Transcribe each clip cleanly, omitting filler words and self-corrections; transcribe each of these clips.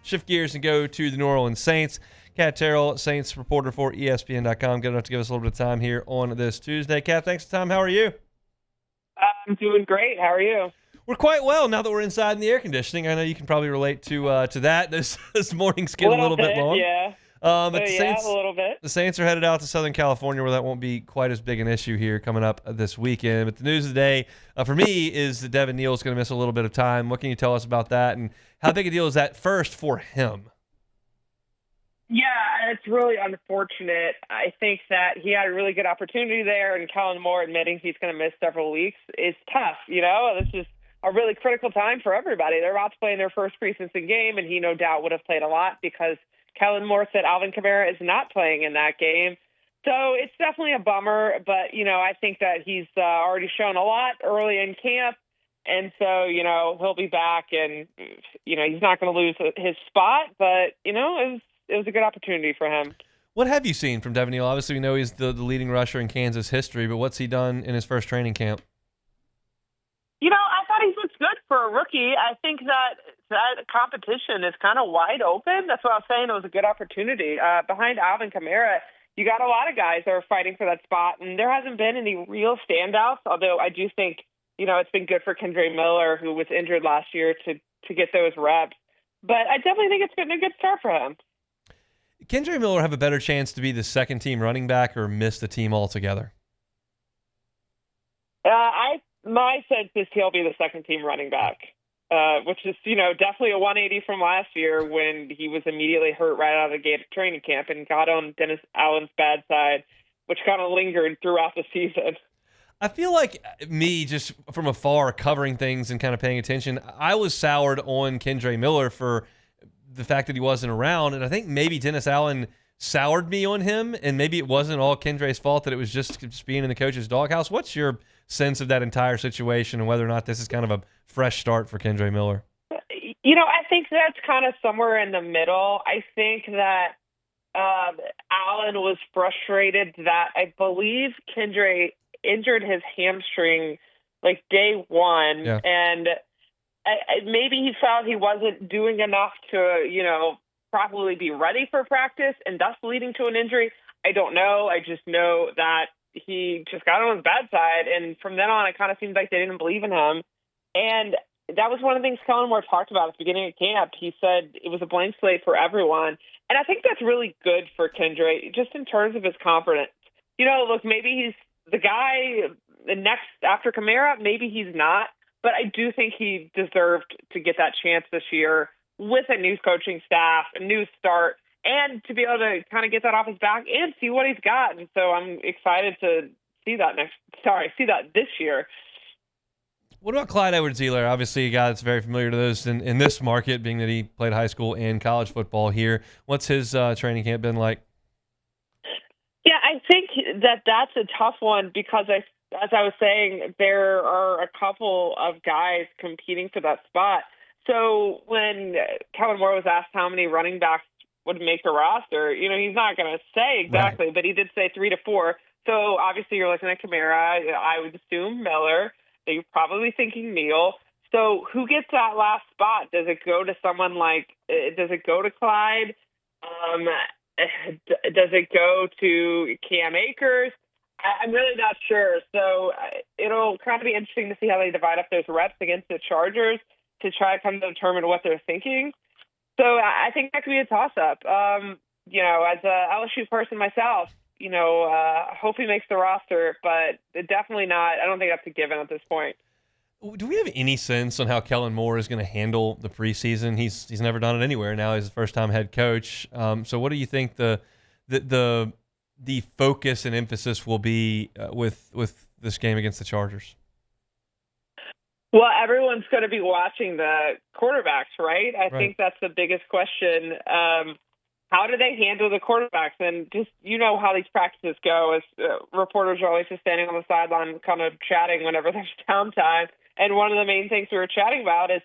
shift gears and go to the New Orleans Saints. Cat Terrell, Saints reporter for ESPN.com, good enough to give us a little bit of time here on this Tuesday. Cat, thanks for the time. How are you? I'm doing great. How are you? We're quite well now that we're inside in the air conditioning. I know you can probably relate to that. This morning's getting a little bit long. Yeah. But A little bit. The Saints are headed out to Southern California, where that won't be quite as big an issue here coming up this weekend. But the news of the day, for me, is that Devin Neal is going to miss a little bit of time. What can you tell us about that, and how big a deal is that first for him? Yeah, it's really unfortunate. I think that he had a really good opportunity there, and Kellen Moore admitting he's going to miss several weeks is tough. This is a really critical time for everybody. They're about to play in their first preseason game, and he no doubt would have played a lot because Kellen Moore said Alvin Kamara is not playing in that game. So it's definitely a bummer, but, I think that he's already shown a lot early in camp. And so, he'll be back and, he's not going to lose his spot, but, it was a good opportunity for him. What have you seen from Devin Neal? Obviously, we know he's the leading rusher in Kansas history, but what's he done in his first training camp? I thought he looked good for a rookie. I think that competition is kind of wide open. That's what I was saying. It was a good opportunity. Behind Alvin Kamara, you got a lot of guys that are fighting for that spot, and there hasn't been any real standouts, although I do think, it's been good for Kendre Miller, who was injured last year, to get those reps. But I definitely think it's been a good start for him. Kendre Miller have a better chance to be the second-team running back or miss the team altogether? My sense is he'll be the second-team running back, which is, definitely a 180 from last year when he was immediately hurt right out of the gate of training camp and got on Dennis Allen's bad side, which kind of lingered throughout the season. I feel like me, just from afar, covering things and kind of paying attention, I was soured on Kendre Miller for the fact that he wasn't around, and I think maybe Dennis Allen soured me on him, and maybe it wasn't all Kendre's fault, that it was just being in the coach's doghouse. What's your sense of that entire situation and whether or not this is kind of a fresh start for Kendre Miller? I think that's kind of somewhere in the middle. I think that Allen was frustrated that I believe Kendre injured his hamstring like day one, yeah. And maybe he felt he wasn't doing enough to, properly be ready for practice, and thus leading to an injury. I don't know. I just know that he just got on his bad side, and from then on, it kind of seemed like they didn't believe in him. And that was one of the things Kellen Moore talked about at the beginning of camp. He said it was a blank slate for everyone. And I think that's really good for Kendre, just in terms of his confidence. Look, maybe he's the guy next after Kamara. Maybe he's not. But I do think he deserved to get that chance this year with a new coaching staff, a new start, and to be able to kind of get that off his back and see what he's got. And so I'm excited to see that this year. What about Clyde Edwards-Helaire? Obviously, a guy that's very familiar to those in this market, being that he played high school and college football here. What's his training camp been like? Yeah, I think that's a tough one because as I was saying, there are a couple of guys competing for that spot. So when Kellen Moore was asked how many running backs would make the roster, he's not going to say exactly, right, but he did say 3 to 4. So obviously you're looking at Kamara. I would assume Miller. So you're probably thinking Neal. So who gets that last spot? Does it go to someone does it go to Clyde? Does it go to Cam Akers? I'm really not sure. So it'll kind of be interesting to see how they divide up those reps against the Chargers to try to come to determine what they're thinking. So I think that could be a toss-up. As a LSU person myself, hope he makes the roster, but definitely not. I don't think that's a given at this point. Do we have any sense on how Kellen Moore is going to handle the preseason? He's never done it anywhere. Now he's the first-time head coach. So what do you think the focus and emphasis will be with this game against the Chargers? Well, everyone's going to be watching the quarterbacks, right? I think that's the biggest question. How do they handle the quarterbacks? And just, how these practices go. As reporters are always just standing on the sideline kind of chatting whenever there's downtime. And one of the main things we were chatting about is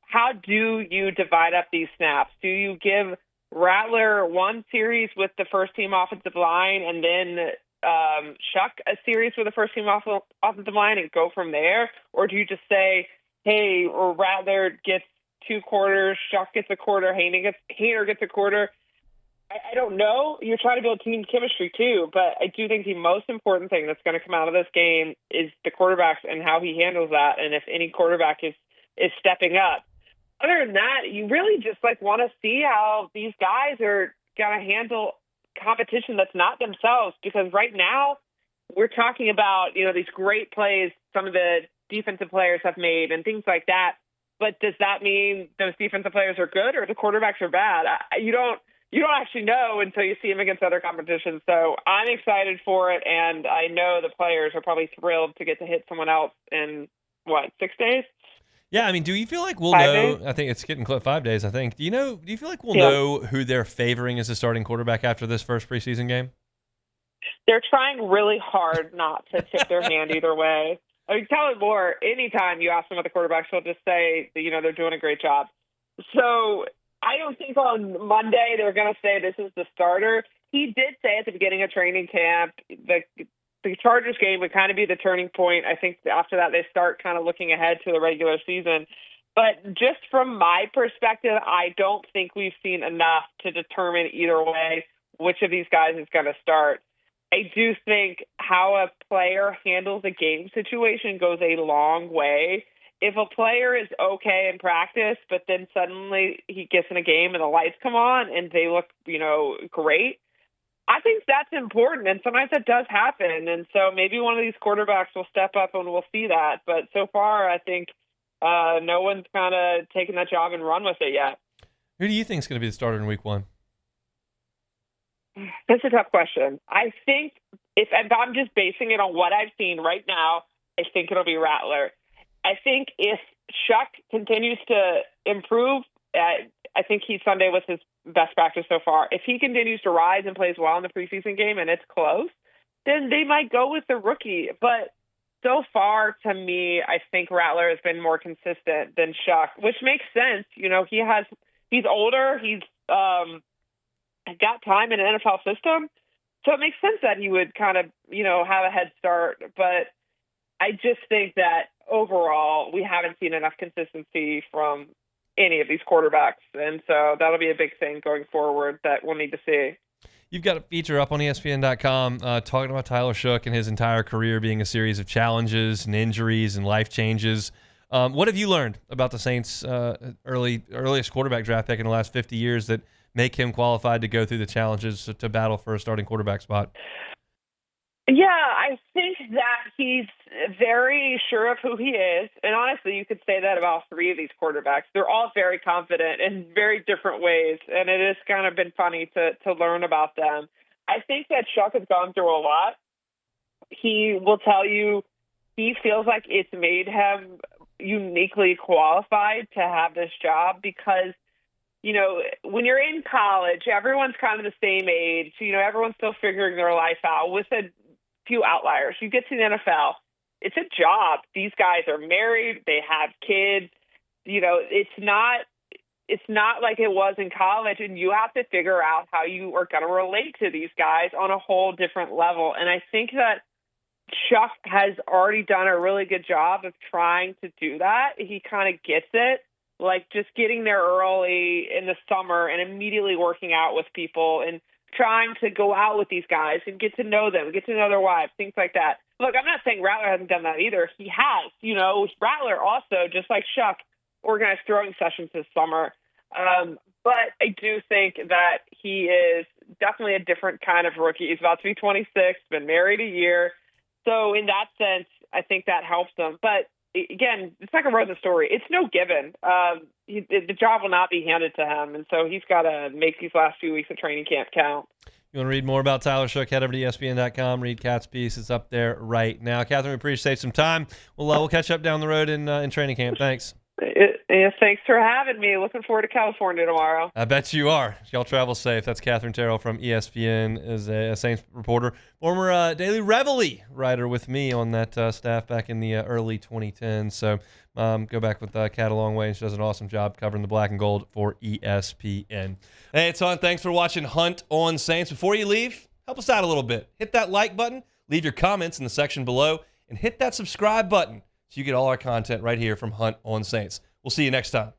how do you divide up these snaps? Do you give Rattler one series with the first-team offensive line and then Shough a series with the first-team offensive line and go from there? Or do you just say, hey, Rattler gets 2 quarters. Shough gets a quarter. Haener gets a quarter. I don't know. You're trying to build team chemistry too, but I do think the most important thing that's going to come out of this game is the quarterbacks and how he handles that, and if any quarterback is stepping up. Other than that, you really just want to see how these guys are going to handle competition that's not themselves, because right now we're talking about, these great plays some of the defensive players have made and things like that. But does that mean those defensive players are good or the quarterbacks are bad? You don't actually know until you see them against other competitions. So I'm excited for it, and I know the players are probably thrilled to get to hit someone else in, 6 days? Yeah, I mean, do you feel like we'll 5 know? days? I think it's getting close, 5 days, I think. Do you feel like we'll Yeah. know who they're favoring as a starting quarterback after this first preseason game? They're trying really hard not to tip their hand either way. I mean, Kellen Moore, anytime you ask them about the quarterbacks, he'll just say, they're doing a great job. So I don't think on Monday they're going to say this is the starter. He did say at the beginning of training camp the Chargers game would kind of be the turning point. I think after that they start kind of looking ahead to the regular season. But just from my perspective, I don't think we've seen enough to determine either way which of these guys is going to start. I do think how a player handles a game situation goes a long way. If a player is okay in practice, but then suddenly he gets in a game and the lights come on and they look, great, I think that's important. And sometimes that does happen. And so maybe one of these quarterbacks will step up and we'll see that. But so far, I think no one's kind of taken that job and run with it yet. Who do you think is going to be the starter in week 1? That's a tough question. I think if I'm just basing it on what I've seen right now, I think it'll be Rattler. I think if Shough continues to improve, I think Heat Sunday was his best practice so far. If he continues to rise and plays well in the preseason game and it's close, then they might go with the rookie. But so far, to me, I think Rattler has been more consistent than Shough, which makes sense. He's older. He's got time in an NFL system. So it makes sense that he would kind of, have a head start. But I just think that overall, we haven't seen enough consistency from any of these quarterbacks. And so that'll be a big thing going forward that we'll need to see. You've got a feature up on ESPN.com talking about Tyler Shough and his entire career being a series of challenges and injuries and life changes. What have you learned about the Saints' earliest quarterback draft pick in the last 50 years that make him qualified to go through the challenges to battle for a starting quarterback spot? Yeah, I think that he's very sure of who he is. And honestly, you could say that about 3 of these quarterbacks. They're all very confident in very different ways. And it has kind of been funny to learn about them. I think that Shough has gone through a lot. He will tell you he feels like it's made him uniquely qualified to have this job because, when you're in college, everyone's kind of the same age. Everyone's still figuring their life out with a few outliers. You get to the NFL, it's a job. These guys are married, they have kids. It's not like it was in college, and you have to figure out how you are going to relate to these guys on a whole different level. And I think that Shough has already done a really good job of trying to do that. He kind of gets it. Like just getting there early in the summer and immediately working out with people and trying to go out with these guys and get to know them, get to know their wives, things like that. Look, I'm not saying Rattler hasn't done that either. He has. Rattler also, just like Shough, organized throwing sessions this summer. But I do think that he is definitely a different kind of rookie. He's about to be 26, been married a year. So in that sense, I think that helps him. But again, it's like a Rosen story. It's no given. The job will not be handed to him, and so he's got to make these last few weeks of training camp count. You want to read more about Tyler Shough, head over to ESPN.com. Read Kat's piece. It's up there right now. Catherine, we appreciate some time. We'll catch up down the road in training camp. Thanks. Thanks for having me. Looking forward to California tomorrow. I bet you are. Y'all travel safe. That's Catherine Terrell from ESPN, is a Saints reporter, former Daily Reveille writer with me on that staff back in the early 2010s. So go back with Cat a long way, and she does an awesome job covering the black and gold for ESPN. Hey, it's on. Thanks for watching Hunt on Saints. Before you leave, help us out a little bit. Hit that like button, leave your comments in the section below, and hit that subscribe button so you get all our content right here from Hunt on Saints. We'll see you next time.